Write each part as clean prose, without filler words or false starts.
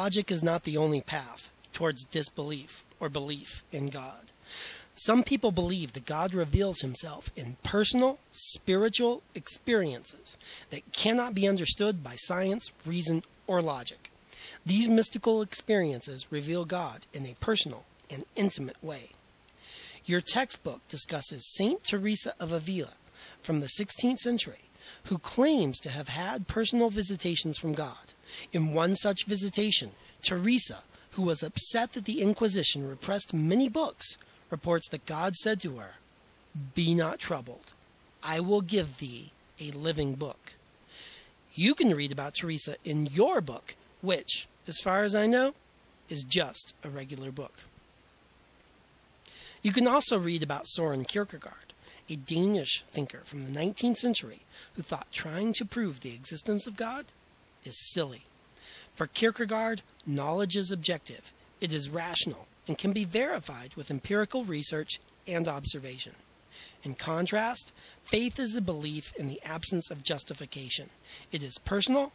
logic is not the only path towards disbelief or belief in God. Some people believe that God reveals himself in personal, spiritual experiences that cannot be understood by science, reason, or logic. These mystical experiences reveal God in a personal and intimate way. Your textbook discusses Saint Teresa of Avila from the 16th century, who claims to have had personal visitations from God. In one such visitation, Teresa, who was upset that the Inquisition repressed many books, reports that God said to her, "Be not troubled. I will give thee a living book." You can read about Teresa in your book, which, as far as I know, is just a regular book. You can also read about Søren Kierkegaard, a Danish thinker from the 19th century who thought trying to prove the existence of God is silly. For Kierkegaard, knowledge is objective, it is rational, and can be verified with empirical research and observation. In contrast, faith is a belief in the absence of justification. It is personal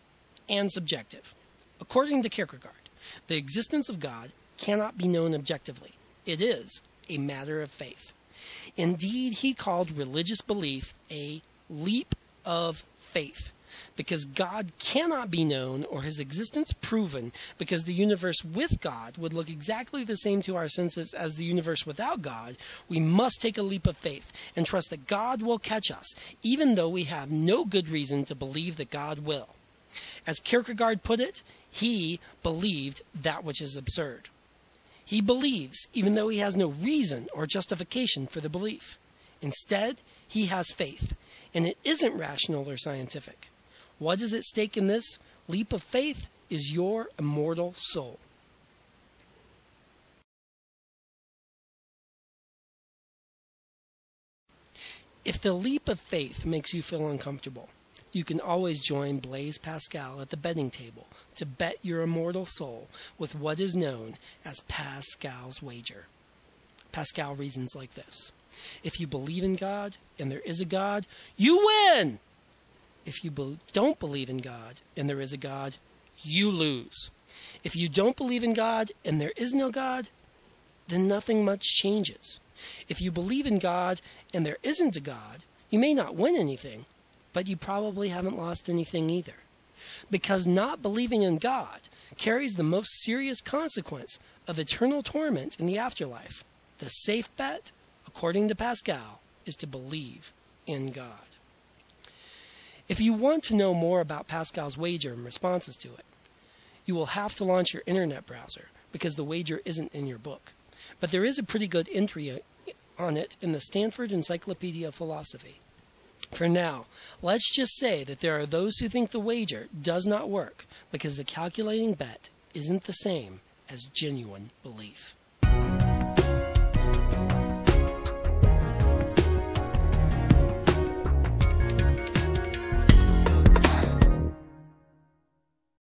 and subjective. According to Kierkegaard, the existence of God cannot be known objectively. It is a matter of faith. Indeed, he called religious belief a leap of faith, because God cannot be known or his existence proven, because the universe with God would look exactly the same to our senses as the universe without God. We must take a leap of faith and trust that God will catch us, even though we have no good reason to believe that God will. As Kierkegaard put it, he believed that which is absurd. He believes even though he has no reason or justification for the belief. Instead, he has faith, and it isn't rational or scientific. What is at stake in this leap of faith is your immortal soul. If the leap of faith makes you feel uncomfortable, you can always join Blaise Pascal at the betting table to bet your immortal soul with what is known as Pascal's wager. Pascal reasons like this: if you believe in God and there is a God, you win! If you don't believe in God and there is a God, you lose. If you don't believe in God and there is no God, then nothing much changes. If you believe in God and there isn't a God, you may not win anything, but you probably haven't lost anything either. Because not believing in God carries the most serious consequence of eternal torment in the afterlife. The safe bet, according to Pascal, is to believe in God. If you want to know more about Pascal's wager and responses to it, you will have to launch your internet browser, because the wager isn't in your book. But there is a pretty good entry on it in the Stanford Encyclopedia of Philosophy. For now, let's just say that there are those who think the wager does not work because the calculating bet isn't the same as genuine belief.